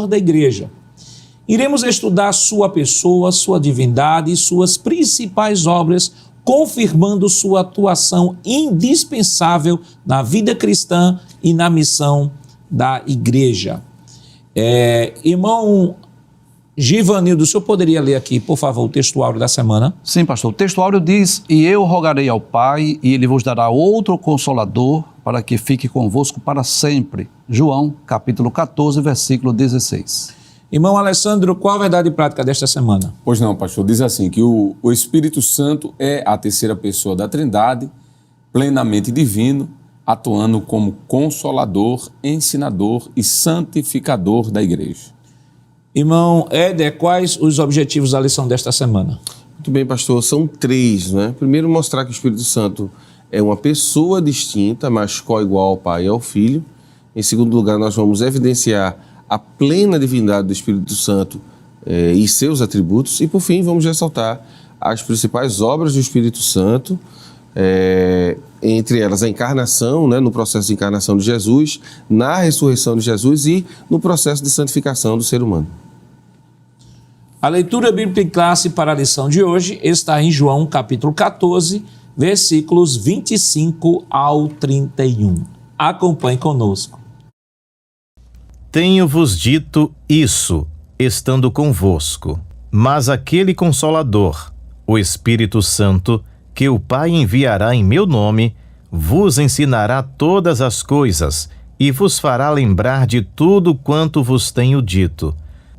Da igreja. Iremos estudar sua pessoa, sua divindade e suas principais obras, confirmando sua atuação indispensável na vida cristã e na missão da igreja. Irmão Givanildo, o senhor poderia ler aqui, por favor, o texto áureo da semana? Sim, pastor. O texto áureo diz: E eu rogarei ao Pai, e Ele vos dará outro Consolador, para que fique convosco para sempre. João, capítulo 14, versículo 16. Irmão Alessandro, qual a verdade prática desta semana? Pois não, pastor. Diz assim, que o Espírito Santo é a terceira pessoa da Trindade, plenamente divino, atuando como Consolador, ensinador e santificador da igreja. Irmão Éder, quais os objetivos da lição desta semana? Muito bem, pastor. São 3, né? Primeiro, mostrar que o Espírito Santo é uma pessoa distinta, mas co-igual ao Pai e ao Filho. Em segundo lugar, nós vamos evidenciar a plena divindade do Espírito Santo e seus atributos. E, por fim, vamos ressaltar as principais obras do Espírito Santo, entre elas a encarnação, né, no processo de encarnação de Jesus, na ressurreição de Jesus e no processo de santificação do ser humano. A leitura bíblica em classe para a lição de hoje está em João capítulo 14, versículos 25 ao 31. Acompanhe conosco. Tenho-vos dito isso, estando convosco, mas aquele Consolador, o Espírito Santo, que o Pai enviará em meu nome, vos ensinará todas as coisas e vos fará lembrar de tudo quanto vos tenho dito.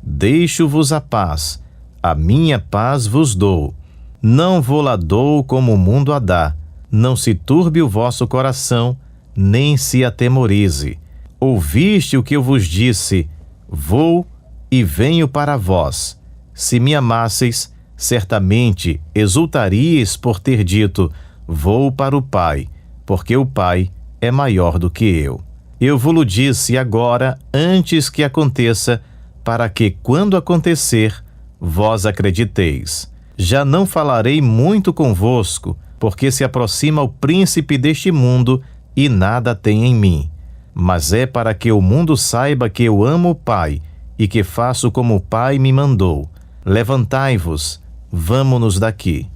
Deixo-vos a paz, a minha paz vos dou. Não vô-la dou como o mundo a dá. Não se turbe o vosso coração, nem se atemorize. Ouviste o que eu vos disse, vou e venho para vós. Se me amasseis, certamente exultaríeis por ter dito, vou para o Pai, porque o Pai é maior do que eu. Eu vos-lo disse agora, antes que aconteça, para que, quando acontecer, vós acrediteis. Já não falarei muito convosco, porque se aproxima o príncipe deste mundo e nada tem em mim. Mas é para que o mundo saiba que eu amo o Pai e que faço como o Pai me mandou. Levantai-vos, vamo-nos daqui.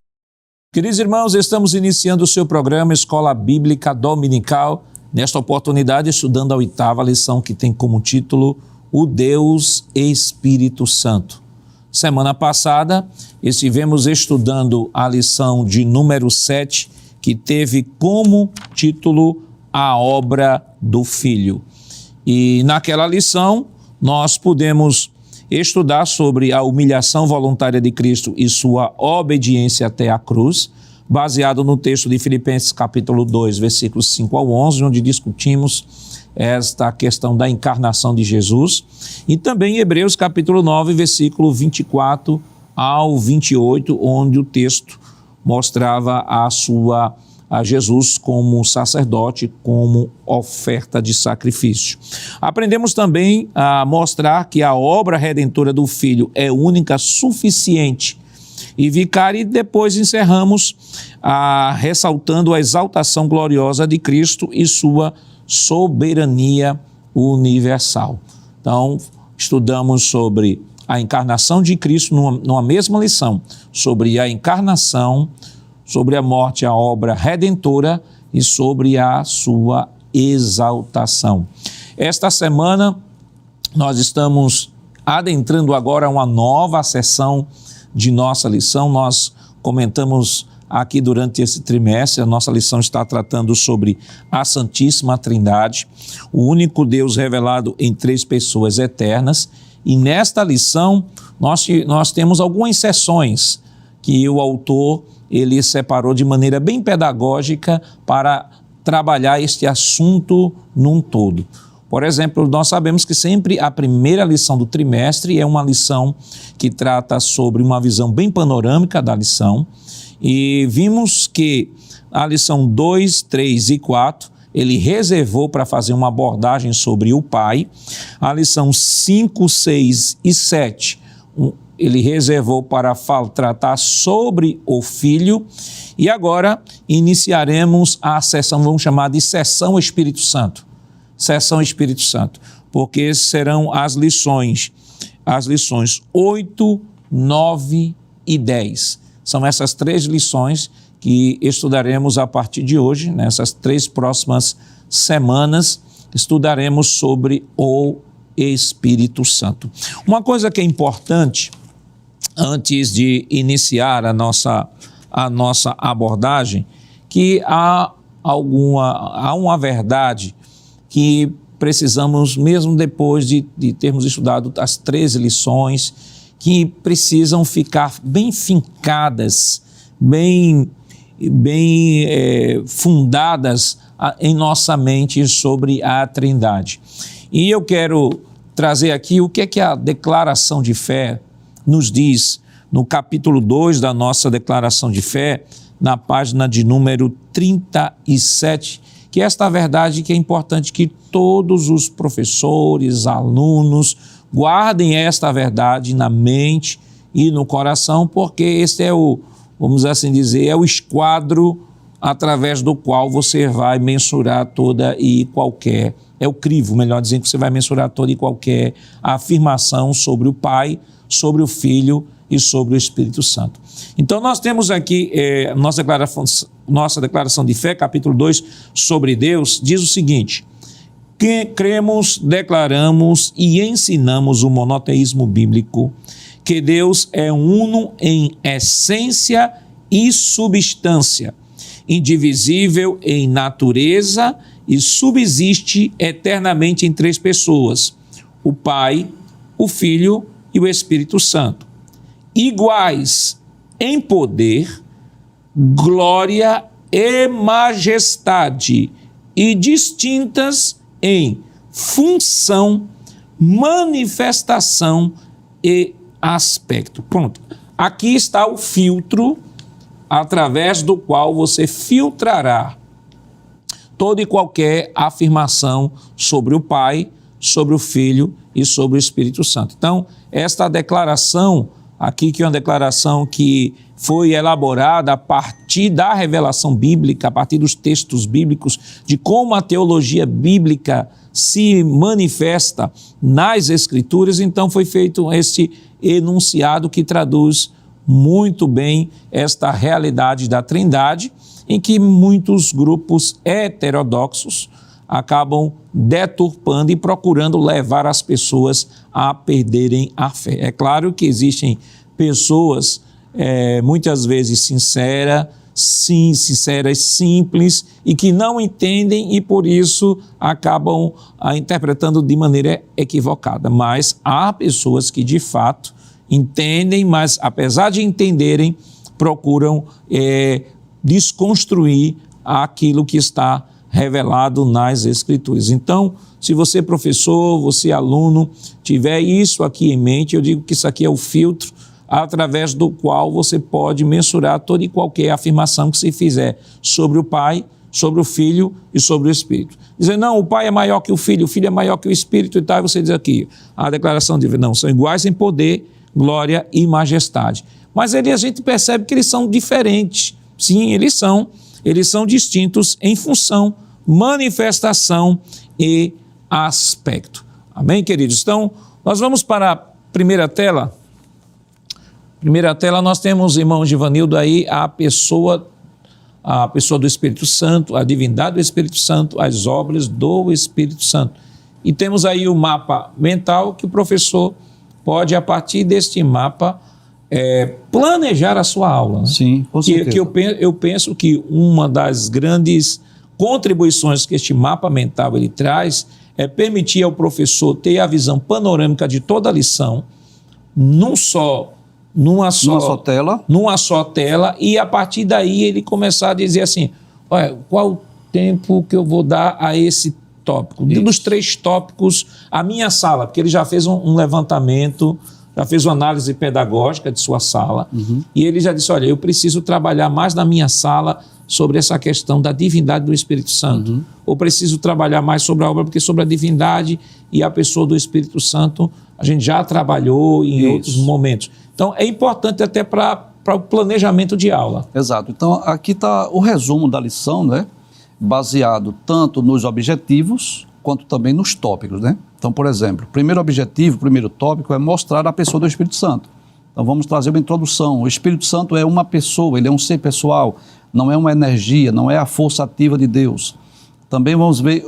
Queridos irmãos, estamos iniciando o seu programa Escola Bíblica Dominical, nesta oportunidade estudando a 8ª lição, que tem como título O Deus Espírito Santo. Semana passada estivemos estudando a lição de número 7, que teve como título A Obra do Filho. E naquela lição nós pudemos estudar sobre a humilhação voluntária de Cristo e sua obediência até a cruz, baseado no texto de Filipenses capítulo 2, versículos 5 ao 11, onde discutimos esta questão da encarnação de Jesus, e também em Hebreus capítulo 9, versículo 24 ao 28, onde o texto mostrava a Jesus como sacerdote, como oferta de sacrifício. Aprendemos também a mostrar que a obra redentora do Filho é única, suficiente e vicária, e depois encerramos ressaltando a exaltação gloriosa de Cristo e sua soberania universal. Então, estudamos sobre a encarnação de Cristo numa mesma lição, sobre a encarnação, sobre a morte, a obra redentora e sobre a sua exaltação. Esta semana nós estamos adentrando agora uma nova sessão de nossa lição. Nós comentamos aqui durante esse trimestre, a nossa lição está tratando sobre a Santíssima Trindade, o único Deus revelado em 3 pessoas eternas, e nesta lição nós temos algumas seções que o autor ele separou de maneira bem pedagógica para trabalhar este assunto num todo. Por exemplo, nós sabemos que sempre a primeira lição do trimestre é uma lição que trata sobre uma visão bem panorâmica da lição, e vimos que a lição 2, 3 e 4, ele reservou para fazer uma abordagem sobre o Pai. A lição 5, 6 e 7, ele reservou para tratar sobre o Filho. E agora iniciaremos a sessão, vamos chamar de sessão Espírito Santo. Sessão Espírito Santo. porque serão as lições 8, 9 e 10. São essas 3 lições que estudaremos a partir de hoje, nessas 3 próximas semanas, estudaremos sobre o Espírito Santo. Uma coisa que é importante, antes de iniciar a nossa abordagem, que há uma verdade que precisamos, mesmo depois de termos estudado as 13 lições, que precisam ficar bem fincadas, bem fundadas em nossa mente sobre a Trindade. E eu quero trazer aqui o que é que a declaração de fé nos diz no capítulo 2 da nossa declaração de fé, na página de número 37, que é esta verdade que é importante que todos os professores, alunos, guardem esta verdade na mente e no coração, porque este é vamos assim dizer, é o esquadro através do qual você vai mensurar toda e qualquer, é o crivo, melhor dizendo, que você vai mensurar toda e qualquer afirmação sobre o Pai, sobre o Filho e sobre o Espírito Santo. Então nós temos aqui nossa declaração de fé, capítulo 2, sobre Deus, diz o seguinte: que cremos, declaramos e ensinamos o monoteísmo bíblico, que Deus é uno em essência e substância, indivisível em natureza e subsiste eternamente em 3 pessoas, o Pai, o Filho e o Espírito Santo, iguais em poder, glória e majestade, e distintas em função, manifestação e aspecto. Pronto. Aqui está o filtro através do qual você filtrará toda e qualquer afirmação sobre o Pai, sobre o Filho e sobre o Espírito Santo. Então, esta declaração aqui, que é uma declaração que foi elaborada a partir da revelação bíblica, a partir dos textos bíblicos, de como a teologia bíblica se manifesta nas Escrituras. Então foi feito esse enunciado que traduz muito bem esta realidade da Trindade, em que muitos grupos heterodoxos acabam deturpando e procurando levar as pessoas a perderem a fé. É claro que existem pessoas muitas vezes sinceras, simples, e que não entendem e por isso acabam interpretando de maneira equivocada. Mas há pessoas que de fato entendem, mas apesar de entenderem, procuram desconstruir aquilo que está revelado nas Escrituras. Então, se você professor, você aluno, tiver isso aqui em mente, eu digo que isso aqui é o filtro através do qual você pode mensurar toda e qualquer afirmação que se fizer sobre o Pai, sobre o Filho e sobre o Espírito. Dizer, não, o Pai é maior que o Filho é maior que o Espírito e tal, você diz aqui, a declaração de não, são iguais em poder, glória e majestade. Mas a gente percebe que eles são diferentes. Sim, eles são distintos em função, manifestação e aspecto. Amém, queridos? Então, nós vamos para a primeira tela. Primeira tela, nós temos, irmão Givanildo, aí a pessoa do Espírito Santo, a divindade do Espírito Santo, as obras do Espírito Santo. E temos aí o mapa mental que o professor pode, a partir deste mapa, planejar a sua aula. Né? Sim, com certeza. Eu penso que uma das grandes contribuições que este mapa mental ele traz é permitir ao professor ter a visão panorâmica de toda a lição numa só tela, e a partir daí ele começar a dizer assim, olha, qual o tempo que eu vou dar a esse tópico? Dos 3 tópicos, a minha sala, porque ele já fez um levantamento, já fez uma análise pedagógica de sua sala, e ele já disse, olha, eu preciso trabalhar mais na minha sala sobre essa questão da divindade do Espírito Santo, ou preciso trabalhar mais sobre a obra, porque sobre a divindade e a pessoa do Espírito Santo a gente já trabalhou em outros momentos. Então, é importante até para o planejamento de aula. Exato. Então, aqui está o resumo da lição, né? Baseado tanto nos objetivos quanto também nos tópicos, né? Então, por exemplo, o primeiro objetivo, o primeiro tópico é mostrar a pessoa do Espírito Santo. Então, vamos trazer uma introdução. O Espírito Santo é uma pessoa, ele é um ser pessoal, não é uma energia, não é a força ativa de Deus. Também vamos ver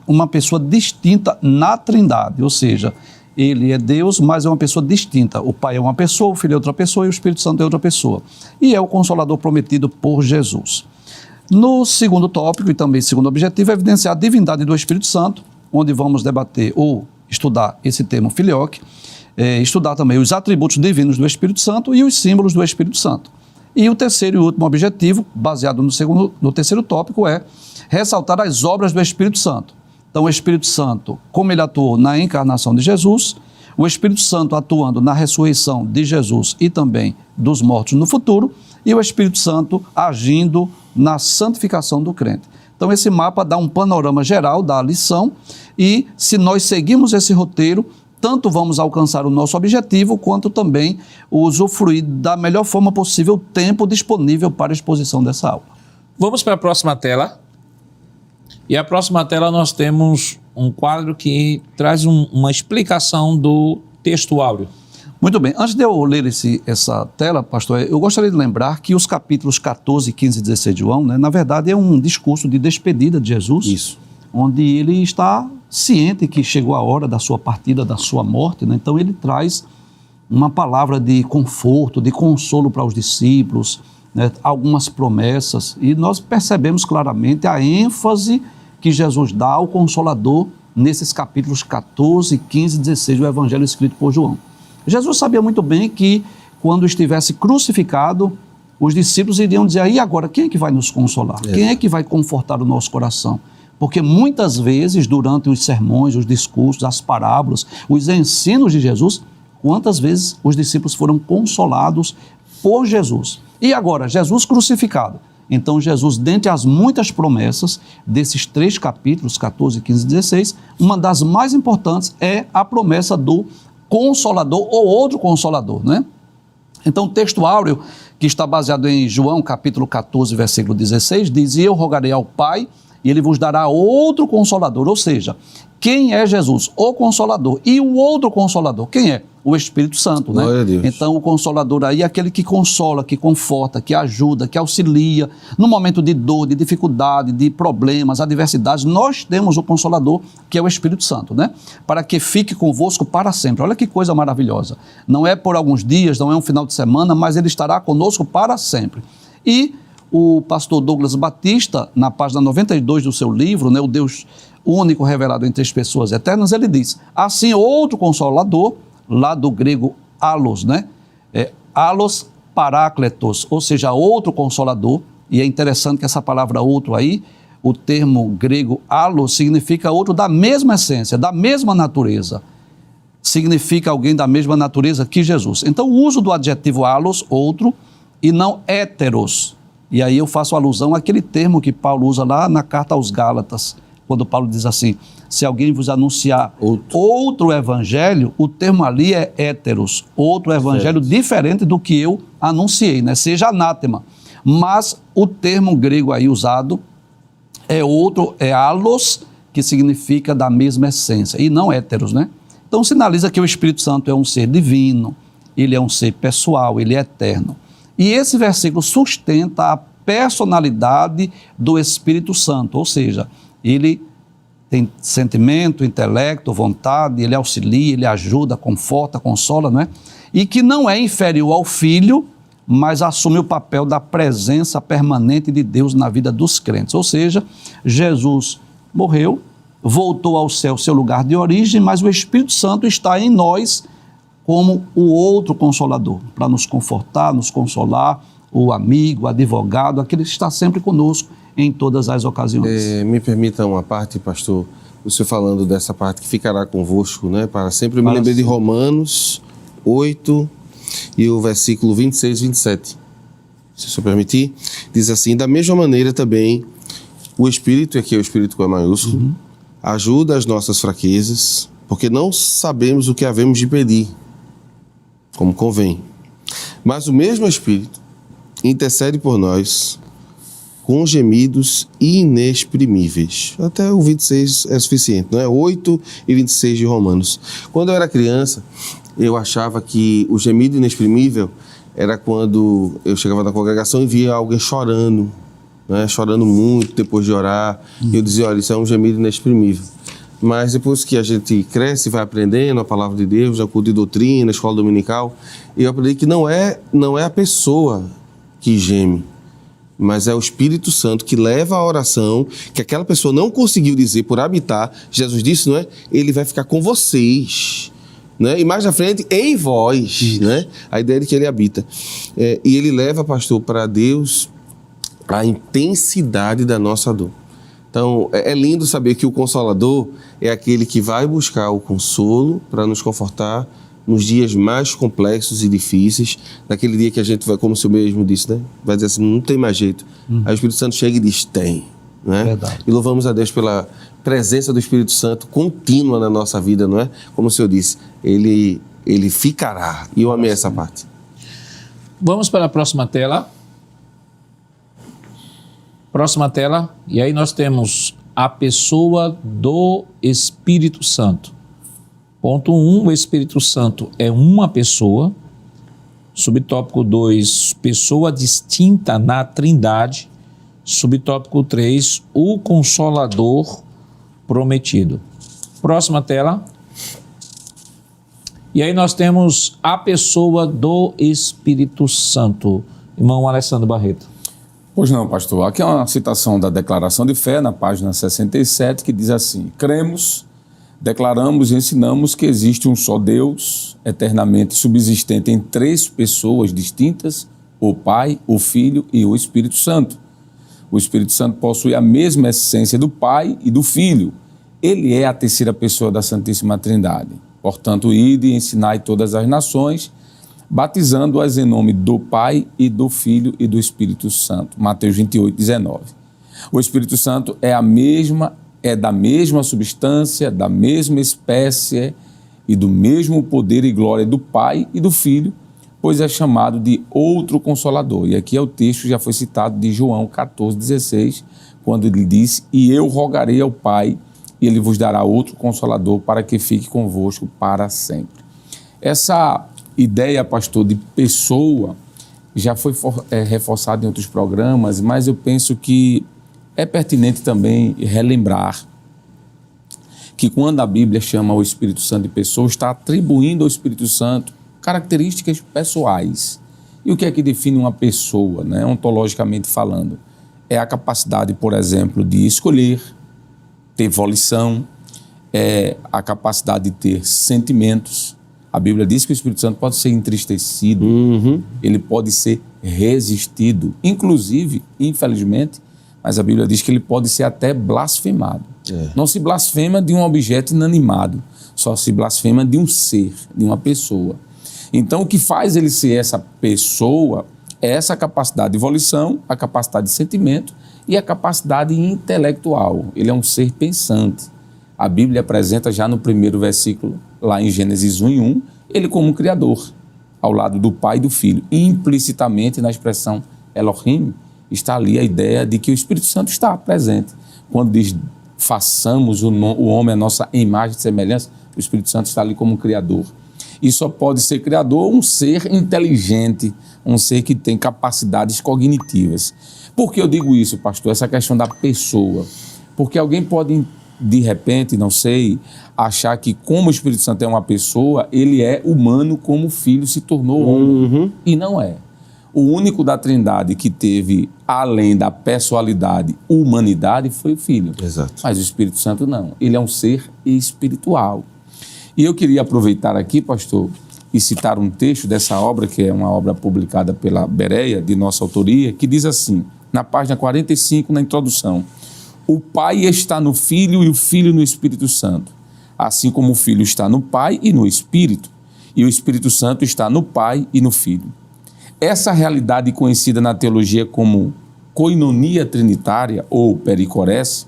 uma pessoa distinta na Trindade, ou seja, ele é Deus, mas é uma pessoa distinta. O Pai é uma pessoa, o Filho é outra pessoa e o Espírito Santo é outra pessoa. E é o Consolador prometido por Jesus. No segundo tópico e também segundo objetivo é evidenciar a divindade do Espírito Santo, onde vamos debater ou estudar esse termo filioque, estudar também os atributos divinos do Espírito Santo e os símbolos do Espírito Santo. E o terceiro e último objetivo, baseado no terceiro tópico, é ressaltar as obras do Espírito Santo. Então, o Espírito Santo, como ele atuou na encarnação de Jesus, o Espírito Santo atuando na ressurreição de Jesus e também dos mortos no futuro, e o Espírito Santo agindo na santificação do crente. Então, esse mapa dá um panorama geral da lição e, se nós seguirmos esse roteiro, tanto vamos alcançar o nosso objetivo, quanto também usufruir da melhor forma possível o tempo disponível para a exposição dessa aula. Vamos para a próxima tela. E a próxima tela nós temos um quadro que traz uma explicação do texto áureo. Muito bem, antes de eu ler essa tela, pastor, eu gostaria de lembrar que os capítulos 14, 15 e 16 de João, né, na verdade é um discurso de despedida de Jesus. Isso. Onde ele está ciente que chegou a hora da sua partida, da sua morte, né? Então ele traz uma palavra de conforto, de consolo para os discípulos, né? Algumas promessas, e nós percebemos claramente a ênfase que Jesus dá ao Consolador nesses capítulos 14, 15 e 16 do Evangelho escrito por João. Jesus sabia muito bem que quando estivesse crucificado, os discípulos iriam dizer, e agora, quem é que vai nos consolar? Quem é que vai confortar o nosso coração? Porque muitas vezes, durante os sermões, os discursos, as parábolas, os ensinos de Jesus, quantas vezes os discípulos foram consolados por Jesus? E agora, Jesus crucificado. Então, Jesus, dentre as muitas promessas desses 3 capítulos, 14, 15 e 16, uma das mais importantes é a promessa do Consolador ou outro Consolador, né? Então, o texto áureo, que está baseado em João, capítulo 14, versículo 16, diz, e eu rogarei ao Pai, e ele vos dará outro Consolador, ou seja, quem é Jesus? O Consolador. E o outro Consolador, quem é? O Espírito Santo, né? Glória a Deus. Então, o Consolador aí é aquele que consola, que conforta, que ajuda, que auxilia. No momento de dor, de dificuldade, de problemas, adversidades, nós temos o Consolador, que é o Espírito Santo, né? Para que fique convosco para sempre. Olha que coisa maravilhosa. Não é por alguns dias, não é um final de semana, mas ele estará conosco para sempre. E o pastor Douglas Batista, na página 92 do seu livro, né, o Deus único revelado em 3 pessoas eternas, ele diz, assim outro Consolador, lá do grego allos, né? Allos parácletos, ou seja, outro Consolador, e é interessante que essa palavra outro aí, o termo grego allos significa outro da mesma essência, da mesma natureza. Significa alguém da mesma natureza que Jesus. Então, o uso do adjetivo allos, outro, e não héteros. E aí eu faço alusão àquele termo que Paulo usa lá na carta aos Gálatas, quando Paulo diz assim, se alguém vos anunciar outro evangelho, o termo ali é héteros, outro evangelho diferente do que eu anunciei, né? Seja anátema. Mas o termo grego aí usado é outro, é allos, que significa da mesma essência, e não héteros, né? Então sinaliza que o Espírito Santo é um ser divino, ele é um ser pessoal, ele é eterno. E esse versículo sustenta a personalidade do Espírito Santo, ou seja, ele tem sentimento, intelecto, vontade, ele auxilia, ele ajuda, conforta, consola, não é? E que não é inferior ao Filho, mas assume o papel da presença permanente de Deus na vida dos crentes. Ou seja, Jesus morreu, voltou ao céu, seu lugar de origem, mas o Espírito Santo está em nós como o outro Consolador, para nos confortar, nos consolar, o amigo, o advogado, aquele que está sempre conosco em todas as ocasiões. Me permita uma parte, pastor, o senhor falando dessa parte que ficará convosco, né, para sempre. Eu me lembrei de Romanos 8 e o versículo 26 e 27. Se o senhor permitir, diz assim, da mesma maneira também o Espírito, aqui é o Espírito com a maiúsculo, ajuda as nossas fraquezas, porque não sabemos o que havemos de pedir, como convém. Mas o mesmo Espírito intercede por nós com gemidos inexprimíveis. Até o 26 é suficiente, não é? 8 e 26 de Romanos. Quando eu era criança, eu achava que o gemido inexprimível era quando eu chegava na congregação e via alguém chorando, né? Chorando muito depois de orar. E eu dizia, olha, isso é um gemido inexprimível. Mas depois que a gente cresce, vai aprendendo a palavra de Deus, a culto de doutrina, a escola dominical, eu aprendi que não é a pessoa que geme, mas é o Espírito Santo que leva a oração que aquela pessoa não conseguiu dizer por habitar. Jesus disse, não é? Ele vai ficar com vocês, né? E mais na frente, em vós, né? A ideia de que ele habita. E ele leva, pastor, para Deus a intensidade da nossa dor. Então, é lindo saber que o Consolador é aquele que vai buscar o consolo para nos confortar nos dias mais complexos e difíceis, naquele dia que a gente vai, como o senhor mesmo disse, né? Vai dizer assim, não tem mais jeito. Aí o Espírito Santo chega e diz, tem. Né? Verdade. E louvamos a Deus pela presença do Espírito Santo contínua na nossa vida, não é? Como o senhor disse, ele ficará. E eu amei essa parte. Vamos para a próxima tela. Próxima tela. E aí nós temos a pessoa do Espírito Santo. Ponto 1, o Espírito Santo é uma pessoa. Subtópico 2, pessoa distinta na Trindade. Subtópico 3, o Consolador prometido. Próxima tela. E aí nós temos a pessoa do Espírito Santo. Irmão Alessandro Barreto. Pois não, pastor. Aqui é uma citação da Declaração de Fé, na página 67, que diz assim: cremos, declaramos e ensinamos que existe um só Deus, eternamente subsistente em três pessoas distintas, o Pai, o Filho e o Espírito Santo. O Espírito Santo possui a mesma essência do Pai e do Filho. Ele é a terceira pessoa da Santíssima Trindade. Portanto, ide e ensinai todas as nações, batizando-as em nome do Pai e do Filho e do Espírito Santo. Mateus 28, 19. O Espírito Santo é da mesma substância, da mesma espécie e do mesmo poder e glória do Pai e do Filho, pois é chamado de outro Consolador. E aqui é o texto, já foi citado, de João 14, 16, quando ele disse: e eu rogarei ao Pai, e ele vos dará outro Consolador para que fique convosco para sempre. Essa ideia, pastor, de pessoa já foi reforçada em outros programas, mas eu penso que é pertinente também relembrar que quando a Bíblia chama o Espírito Santo de pessoa, está atribuindo ao Espírito Santo características pessoais. E o que é que define uma pessoa, né, ontologicamente falando? É a capacidade, por exemplo, de escolher, ter volição, é a capacidade de ter sentimentos. A Bíblia diz que o Espírito Santo pode ser entristecido, ele pode ser resistido, inclusive, infelizmente, mas a Bíblia diz que ele pode ser até blasfemado. Não se blasfema de um objeto inanimado, só se blasfema de um ser, de uma pessoa. Então, o que faz ele ser essa pessoa é essa capacidade de volição, a capacidade de sentimento e a capacidade intelectual. Ele é um ser pensante. A Bíblia apresenta já no primeiro versículo, lá em Gênesis 1:1, ele como um criador, ao lado do Pai e do Filho. Implicitamente, na expressão Elohim, está ali a ideia de que o Espírito Santo está presente. Quando diz, façamos o homem a nossa imagem e semelhança, o Espírito Santo está ali como um criador. E só pode ser criador um ser inteligente, um ser que tem capacidades cognitivas. Por que eu digo isso, pastor? Essa questão da pessoa. Porque alguém pode, de repente, não sei, achar que como o Espírito Santo é uma pessoa, ele é humano como o Filho se tornou homem. E não é. O único da Trindade que teve, além da pessoalidade, humanidade, foi o Filho. Exato. Mas o Espírito Santo não. Ele é um ser espiritual. E eu queria aproveitar aqui, pastor, e citar um texto dessa obra, que é uma obra publicada pela Bereia, de nossa autoria, que diz assim, na página 45, na introdução: o Pai está no Filho e o Filho no Espírito Santo, assim como o Filho está no Pai e no Espírito, e o Espírito Santo está no Pai e no Filho. Essa realidade conhecida na teologia como koinonia trinitária ou pericorés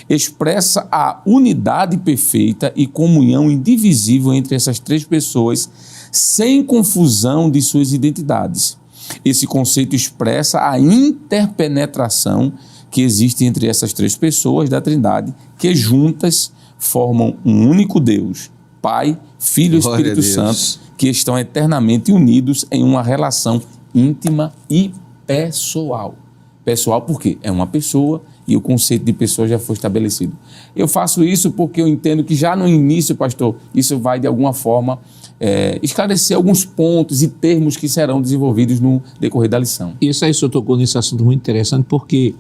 expressa a unidade perfeita e comunhão indivisível entre essas três pessoas, sem confusão de suas identidades. Esse conceito expressa a interpenetração que existe entre essas três pessoas da Trindade, que juntas formam um único Deus, Pai, Filho e Glória Espírito a Deus. Santo, que estão eternamente unidos em uma relação íntima e pessoal. Pessoal porque é uma pessoa e o conceito de pessoa já foi estabelecido. Eu faço isso porque eu entendo que já no início, pastor, isso vai de alguma forma esclarecer alguns pontos e termos que serão desenvolvidos no decorrer da lição. Isso aí, o senhor tocou nesse assunto muito interessante, porque,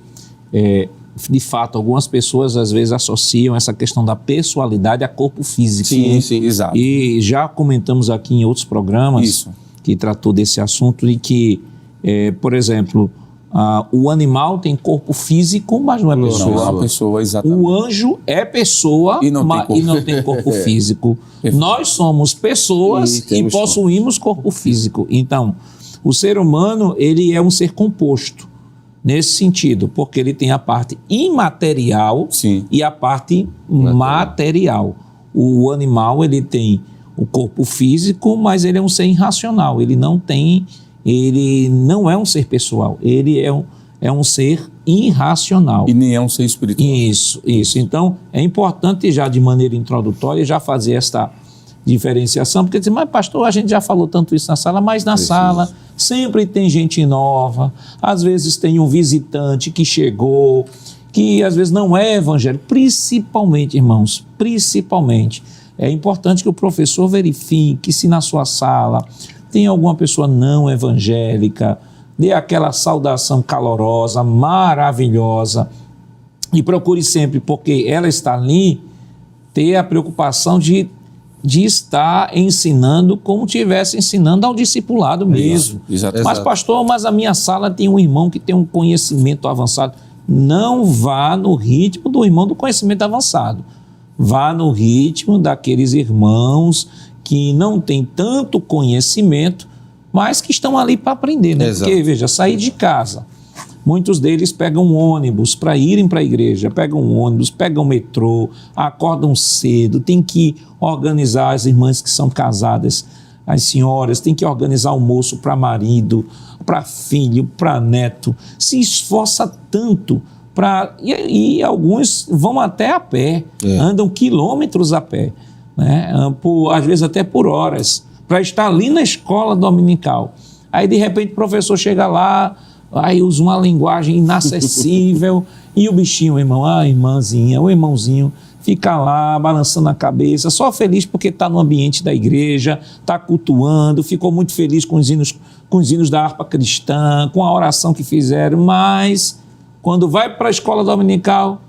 de fato, algumas pessoas às vezes associam essa questão da pessoalidade a corpo físico. Sim, exato. E já comentamos aqui em outros programas Isso. que tratou desse assunto, e que, por exemplo, o animal tem corpo físico, mas não é pessoa. Não é uma pessoa, exatamente. O anjo é pessoa E não tem corpo. corpo físico. Nós somos pessoas E e temos possuímos corpo físico. Então, o ser humano, ele é um ser composto nesse sentido, porque ele tem a parte imaterial Sim. e a parte material. O animal, ele tem o corpo físico, mas ele é um ser irracional. Ele não é um ser pessoal, ele é um ser irracional. E nem é um ser espiritual. Isso. Então, é importante já de maneira introdutória já fazer esta diferenciação, porque dizer, mas pastor, a gente já falou tanto isso na sala, mas na sala sempre tem gente nova, às vezes tem um visitante que chegou, que às vezes não é evangélico, principalmente, irmãos, é importante que o professor verifique se na sua sala tem alguma pessoa não evangélica, dê aquela saudação calorosa, maravilhosa, e procure sempre, porque ela está ali, ter a preocupação de estar ensinando como estivesse ensinando ao discipulado mesmo. Exatamente. Mas pastor, a minha sala tem um irmão que tem um conhecimento avançado. Não vá no ritmo do irmão do conhecimento avançado. Vá no ritmo daqueles irmãos que não têm tanto conhecimento, mas que estão ali para aprender, né? Exato. Porque, veja, sair de casa, muitos deles pegam um ônibus para irem para a igreja, pegam um ônibus, pegam um metrô, acordam cedo, tem que organizar as irmãs que são casadas, as senhoras, tem que organizar almoço para marido, para filho, para neto, se esforça tanto e alguns vão até a pé, andam quilômetros a pé, né? Às vezes até por horas, para estar ali na escola dominical. Aí de repente o professor chega lá, aí usa uma linguagem inacessível e o bichinho, o irmão, a irmãzinha, o irmãozinho fica lá balançando a cabeça, só feliz porque está no ambiente da igreja, está cultuando, ficou muito feliz com os hinos da harpa cristã, com a oração que fizeram, mas quando vai para a escola dominical,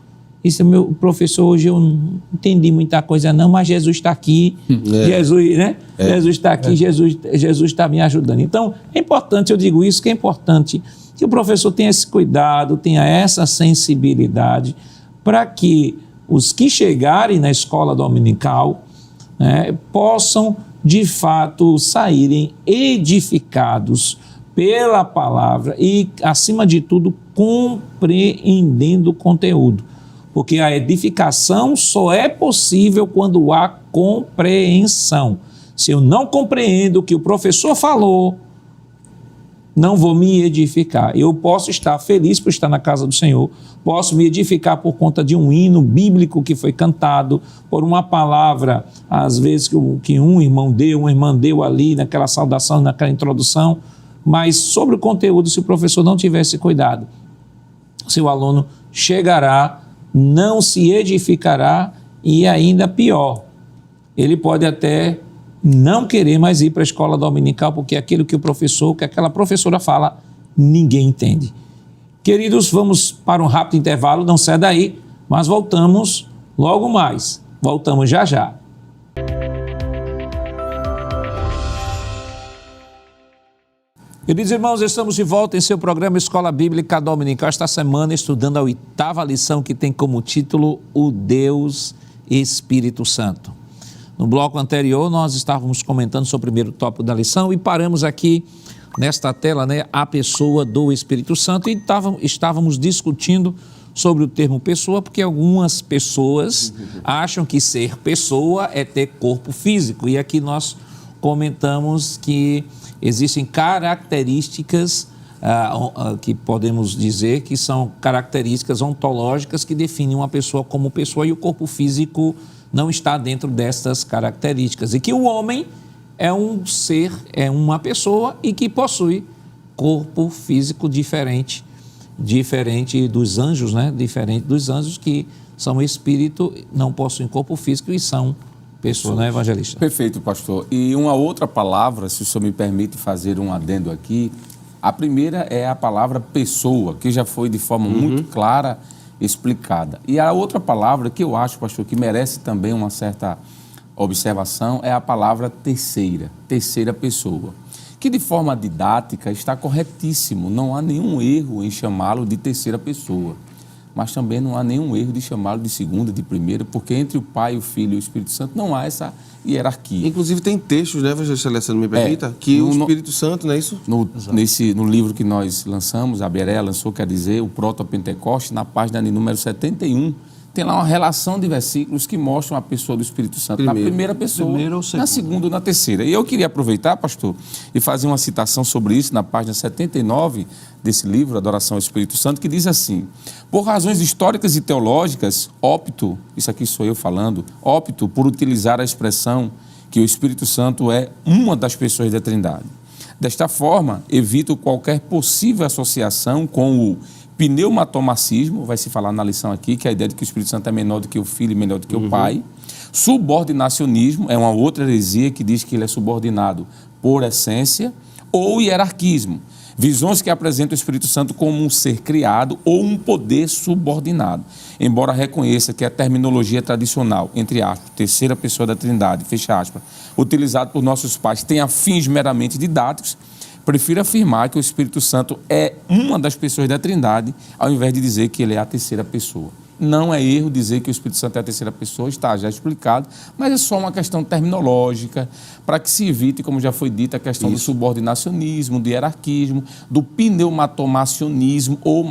isso, meu professor, hoje eu não entendi muita coisa não, mas Jesus está aqui, Jesus, né? Jesus está aqui, Jesus está me ajudando. Então, é importante, eu digo isso, que é importante que o professor tenha esse cuidado, tenha essa sensibilidade, para que os que chegarem na escola dominical, né, possam, de fato, saírem edificados pela palavra e, acima de tudo, compreendendo o conteúdo. Porque a edificação só é possível quando há compreensão. Se eu não compreendo o que o professor falou, não vou me edificar. Eu posso estar feliz por estar na casa do Senhor, posso me edificar por conta de um hino bíblico que foi cantado, por uma palavra, às vezes, que um irmão deu, uma irmã deu ali, naquela saudação, naquela introdução, mas sobre o conteúdo, se o professor não tivesse cuidado, seu aluno chegará, não se edificará e ainda pior, ele pode até não querer mais ir para a escola dominical porque aquilo que o professor, que aquela professora fala, ninguém entende. Queridos, vamos para um rápido intervalo, não sai daí, mas voltamos logo mais. Voltamos já já. Queridos irmãos, estamos de volta em seu programa Escola Bíblica Dominical, esta semana estudando a 8ª lição que tem como título O Deus Espírito Santo. No bloco anterior nós estávamos comentando sobre o primeiro tópico da lição e paramos aqui nesta tela, né, a pessoa do Espírito Santo, e estávamos discutindo sobre o termo pessoa, porque algumas pessoas acham que ser pessoa é ter corpo físico, e aqui nós comentamos que existem características que podemos dizer que são características ontológicas que definem uma pessoa como pessoa, e o corpo físico não está dentro dessas características. E que o homem é um ser, é uma pessoa e que possui corpo físico diferente dos anjos, né? Diferente dos anjos que são espírito, não possuem corpo físico e são pessoas, né, evangelista? Perfeito, pastor. E uma outra palavra, se o senhor me permite fazer um adendo aqui, a primeira é a palavra pessoa, que já foi de forma muito clara explicada. E a outra palavra que eu acho, pastor, que merece também uma certa observação é a palavra terceira pessoa, que de forma didática está corretíssimo, não há nenhum erro em chamá-lo de terceira pessoa, mas também não há nenhum erro de chamá-lo de segunda, de primeira, porque entre o Pai, o Filho e o Espírito Santo não há essa hierarquia. Inclusive tem textos, né, evangelista Alessandro, me permita, que o Espírito Santo, não é isso? No livro que nós lançamos, a Berea lançou, quer dizer, o Proto-Pentecoste, na página de número 71, tem lá uma relação de versículos que mostram a pessoa do Espírito Santo na primeira pessoa, na segunda ou na terceira. E eu queria aproveitar, pastor, e fazer uma citação sobre isso na página 79 desse livro, Adoração ao Espírito Santo, que diz assim: por razões históricas e teológicas, opto, isso aqui sou eu falando, opto por utilizar a expressão que o Espírito Santo é uma das pessoas da Trindade. Desta forma, evito qualquer possível associação com o pneumatomacismo, vai se falar na lição aqui, que é a ideia de que o Espírito Santo é menor do que o Filho e menor do que o Pai. Subordinacionismo é uma outra heresia que diz que ele é subordinado por essência, ou hierarquismo, visões que apresentam o Espírito Santo como um ser criado ou um poder subordinado. Embora reconheça que a terminologia tradicional, entre aspas, terceira pessoa da Trindade, fecha aspas, utilizado por nossos pais, tenha fins meramente didáticos, prefiro afirmar que o Espírito Santo é uma das pessoas da Trindade, ao invés de dizer que ele é a terceira pessoa. Não é erro dizer que o Espírito Santo é a terceira pessoa, está já explicado, mas é só uma questão terminológica, para que se evite, como já foi dito, a questão do subordinacionismo, do hierarquismo, do pneumatomacionismo ou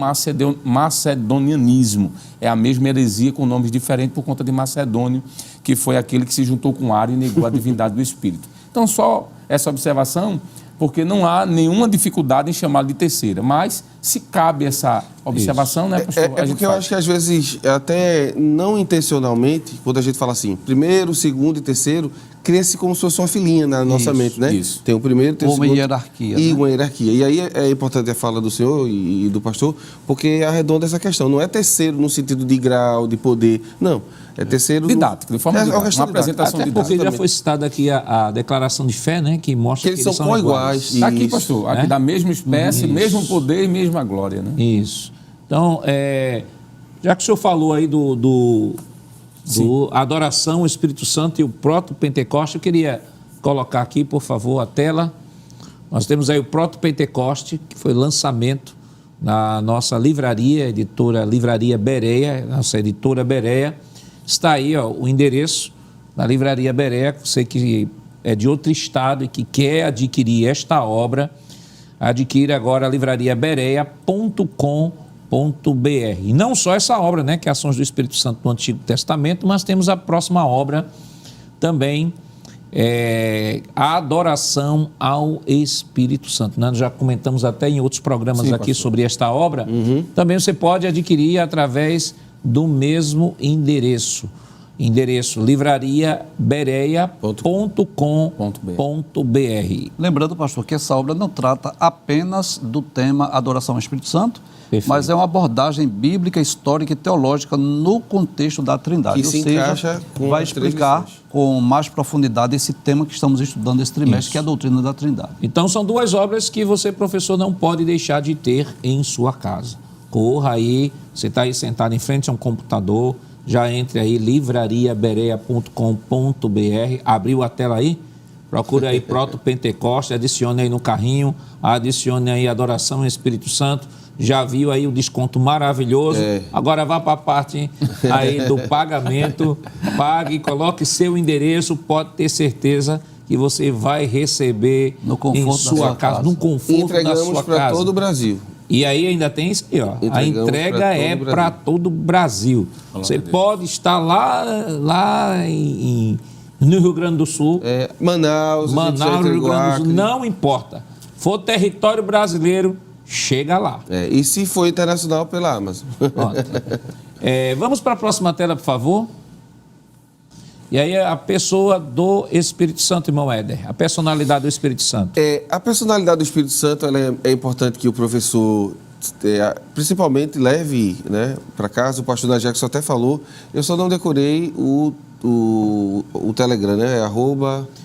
macedonianismo. É a mesma heresia com nomes diferentes por conta de Macedônio, que foi aquele que se juntou com Ario e negou a divindade do Espírito. Então, só essa observação, porque não há nenhuma dificuldade em chamá-lo de terceira, mas se cabe essa observação, né, pastor? É porque eu acho que às vezes, até não intencionalmente, quando a gente fala assim, primeiro, segundo e terceiro, cria-se como se fosse uma filinha na nossa mente, né? Isso. Tem o primeiro, tem o segundo. Uma hierarquia. E uma hierarquia. E aí é importante a fala do senhor e do pastor, porque arredonda essa questão. Não é terceiro no sentido de grau, de poder. Não. É terceiro... didático, de forma didática. Uma apresentação Até didática. porque já foi citada aqui a declaração de fé, né? Que mostra que eles são co-iguais. Está aqui, pastor. Aqui da mesma espécie, mesmo poder e mesma glória, né? Isso. Então, já que o senhor falou aí do adoração ao Espírito Santo e o Proto-Pentecoste, eu queria colocar aqui, por favor, a tela. Nós temos aí o Proto-Pentecoste, que foi lançamento na nossa livraria, editora Livraria Berea, nossa editora Berea. Está aí, ó, o endereço da Livraria Berea. Você que é de outro estado e que quer adquirir esta obra, adquira agora a livrariaberea.com.br. E não só essa obra, né, que é Ações do Espírito Santo no Antigo Testamento, mas temos a próxima obra também, a adoração ao Espírito Santo. Nós já comentamos até em outros programas aqui sobre esta obra. Também você pode adquirir através do mesmo endereço livrariaberea.com.br. Lembrando, pastor, que essa obra não trata apenas do tema adoração ao Espírito Santo, Perfeito. mas é uma abordagem bíblica, histórica e teológica no contexto da Trindade. Que se encaixa com vai as três explicar lições. com mais profundidade esse tema que estamos estudando esse trimestre, Isso. que é a doutrina da Trindade. Então são duas obras que você, professor, não pode deixar de ter em sua casa. Corra aí, você está aí sentado em frente a um computador, já entre aí, livrariaberea.com.br, abriu a tela aí, procure aí Proto-Pentecoste, adicione aí no carrinho, adicione aí Adoração ao Espírito Santo, já viu aí o desconto maravilhoso, agora vá para a parte aí do pagamento, pague, coloque seu endereço, pode ter certeza que você vai receber No conforto em da sua sua casa, casa. no conforto da Entregamos sua para casa. todo o Brasil. E aí ainda tem isso aí, ó. A Entregamos entrega pra é todo o Brasil. para todo o Brasil. Você pode estar lá no Rio Grande do Sul, Manaus, a gente já Manaus, Rio entregou Grande do Sul, Acre. não importa. For território brasileiro, chega lá. E se for internacional, pela Amazon. Pronto. Vamos para a próxima tela, por favor. E aí a pessoa do Espírito Santo, irmão Éder, a personalidade do Espírito Santo. A personalidade do Espírito Santo, ela é importante que o professor, principalmente, leve, né, para casa. O pastor Jackson até falou, eu só não decorei o Telegram, né?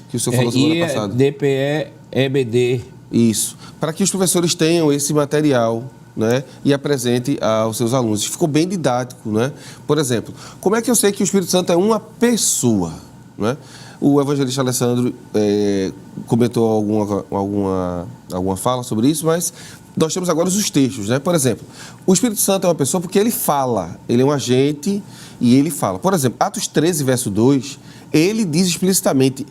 Que o senhor falou semana passada. DPE-EBD. Isso. Para que os professores tenham esse material, né, e apresente aos seus alunos. Ficou bem didático, né? Por exemplo, como é que eu sei que o Espírito Santo é uma pessoa, né? O evangelista Alessandro comentou alguma fala sobre isso, mas nós temos agora os textos, né? Por exemplo, o Espírito Santo é uma pessoa porque ele fala, ele é um agente e ele fala. Por exemplo, Atos 13, verso 2, ele diz explicitamente: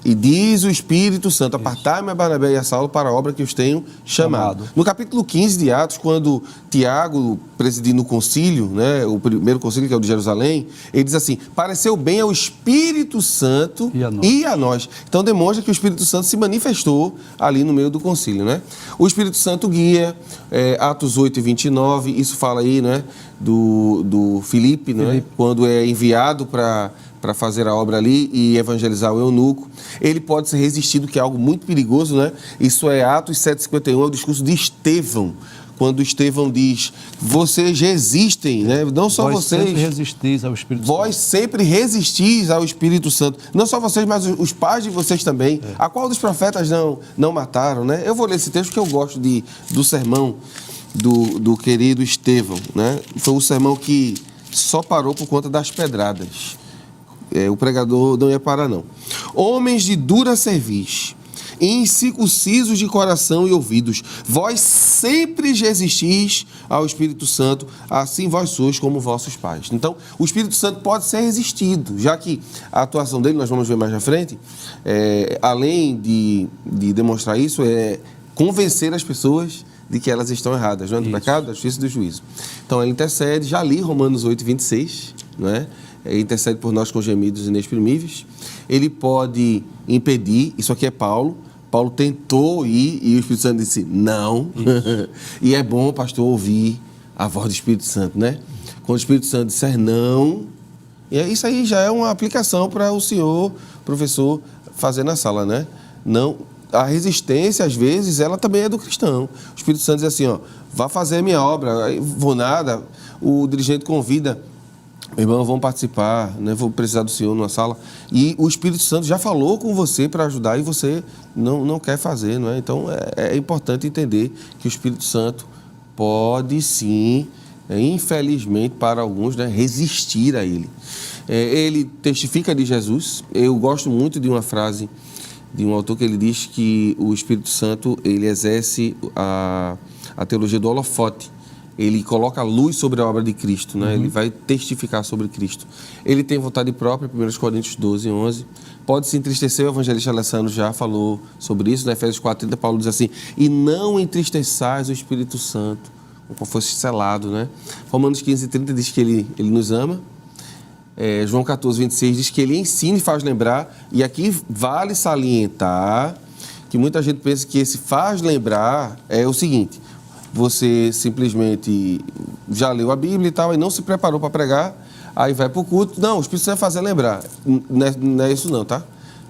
e diz o Espírito Santo, apartai-me a Barnabé e a Saulo para a obra que os tenho chamado. No capítulo 15 de Atos, quando Tiago, presidindo o concílio, né, o primeiro concílio, que é o de Jerusalém, ele diz assim: pareceu bem ao Espírito Santo e a nós. Então demonstra que o Espírito Santo se manifestou ali no meio do concílio, né? O Espírito Santo guia, Atos 8 e 29, isso fala aí, né, do Filipe, né, quando é enviado para fazer a obra ali e evangelizar o eunuco. Ele pode ser resistido, que é algo muito perigoso, né? Isso é Atos 7,51, é o discurso de Estevão, quando Estevão diz: vocês resistem, né? Não só vocês. Vós sempre resistis ao Espírito Santo. Vós sempre resistis ao Espírito Santo. Não só vocês, mas os pais de vocês também. A qual dos profetas não mataram, né? Eu vou ler esse texto porque eu gosto do sermão do querido Estevão, né? Foi um sermão que só parou por conta das pedradas. O pregador não ia parar, não. Homens de dura cerviz, incircuncisos de coração e ouvidos, vós sempre resistis ao Espírito Santo, assim vós sois como vossos pais. Então, o Espírito Santo pode ser resistido, já que a atuação dele, nós vamos ver mais na frente, além de demonstrar isso, é convencer as pessoas de que elas estão erradas, não é? Do pecado, da justiça e do juízo. Então, ele intercede, já li Romanos 8, 26, não é? Intercede por nós com gemidos inexprimíveis. Ele pode impedir, isso aqui é Paulo. Paulo tentou ir e o Espírito Santo disse não. E é bom, pastor, ouvir a voz do Espírito Santo, né? Quando o Espírito Santo disser não, isso aí já é uma aplicação para o senhor, professor, fazer na sala, né? Não, a resistência, às vezes, ela também é do cristão. O Espírito Santo diz assim, vá fazer a minha obra, aí vou nada, o dirigente convida: irmão, vamos participar, né? Vou precisar do senhor numa sala. E o Espírito Santo já falou com você para ajudar e você não quer fazer, não é? Então, é importante entender que o Espírito Santo pode sim, infelizmente para alguns, né, resistir a ele. Ele testifica de Jesus. Eu gosto muito de uma frase de um autor que ele diz que o Espírito Santo, ele exerce a teologia do holofote. Ele coloca a luz sobre a obra de Cristo, né? Ele vai testificar sobre Cristo. Ele tem vontade própria, 1 Coríntios 12, 11. Pode se entristecer, o evangelista Alessandro já falou sobre isso, né? Efésios 4:30, Paulo diz assim: e não entristeçais o Espírito Santo, como fosse selado, né? Romanos 15:30 diz que ele nos ama. João 14:26 diz que ele ensina e faz lembrar. E aqui vale salientar que muita gente pensa que esse faz lembrar é o seguinte: você simplesmente já leu a Bíblia e tal, e não se preparou para pregar, aí vai para o culto. Não, o Espírito Santo vai fazer lembrar. Não é isso não, tá?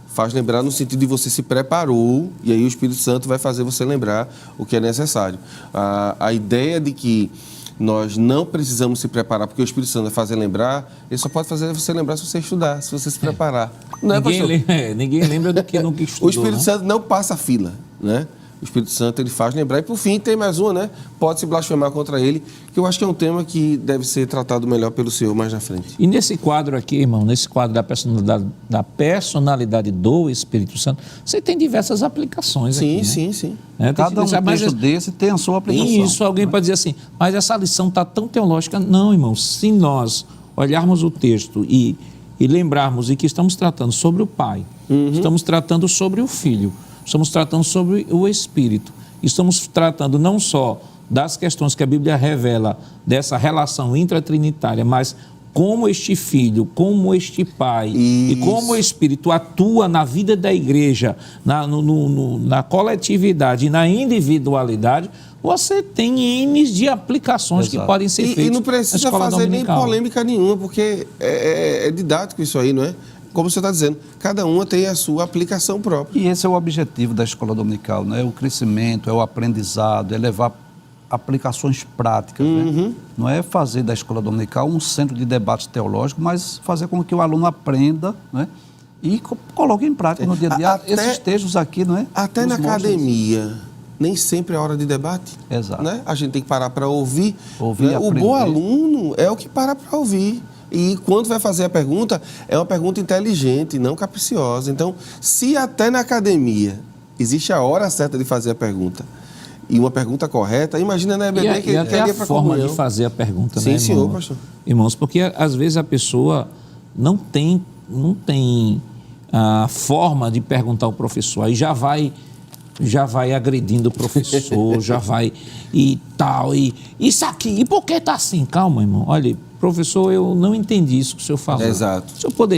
Faz lembrar no sentido de você se preparou, e aí o Espírito Santo vai fazer você lembrar o que é necessário. A ideia de que nós não precisamos se preparar, porque o Espírito Santo vai fazer lembrar, ele só pode fazer você lembrar se você estudar, se você se preparar. Não é, pastor? Ninguém lembra do que nunca estudou. O Espírito Santo não passa a fila, né? O Espírito Santo, ele faz lembrar. E, por fim, tem mais uma, né? Pode-se blasfemar contra ele, que eu acho que é um tema que deve ser tratado melhor pelo Senhor mais na frente. E nesse quadro aqui, irmão, nesse quadro da personalidade do Espírito Santo, você tem diversas aplicações aqui, né? Sim. Cada um texto desse tem a sua aplicação. Isso, alguém pode dizer assim, mas essa lição está tão teológica. Não, irmão, se nós olharmos o texto e lembrarmos de que estamos tratando sobre o Pai, estamos tratando sobre o Filho, estamos tratando sobre o Espírito. Estamos tratando não só das questões que a Bíblia revela dessa relação intratrinitária, mas como este filho, como este pai e Isso. como o Espírito atua na vida da igreja, na coletividade e na individualidade, você tem N de aplicações que podem ser feitas. E não na precisa escola fazer nem dominical. polêmica nenhuma, porque é didático isso aí, não é? Como você está dizendo, cada uma tem a sua aplicação própria. E esse é o objetivo da escola dominical, né? O crescimento, é o aprendizado, é levar aplicações práticas, né? Não é fazer da escola dominical um centro de debate teológico, mas fazer com que o aluno aprenda, né? E coloque em prática no dia a dia. Até- Esses textos aqui, não é? Até Nos na mostram isso. academia, nem sempre é hora de debate. Exato. Né? A gente tem que parar para ouvir. Ouvir e né? O aprender. bom aluno é o que para para ouvir. E quando vai fazer a pergunta, é uma pergunta inteligente, não capriciosa. Então, se até na academia existe a hora certa de fazer a pergunta e uma pergunta correta, imagina na EBD que E até a ia para forma comunhão. de fazer a pergunta, Sim, né, senhor, irmão? pastor. Irmãos, porque às vezes a pessoa não tem a forma de perguntar ao professor, aí já vai agredindo o professor, já vai e tal, e isso aqui, e por que tá assim? Calma, irmão, olha, professor, eu não entendi isso que o senhor falou. Exato. O senhor poderia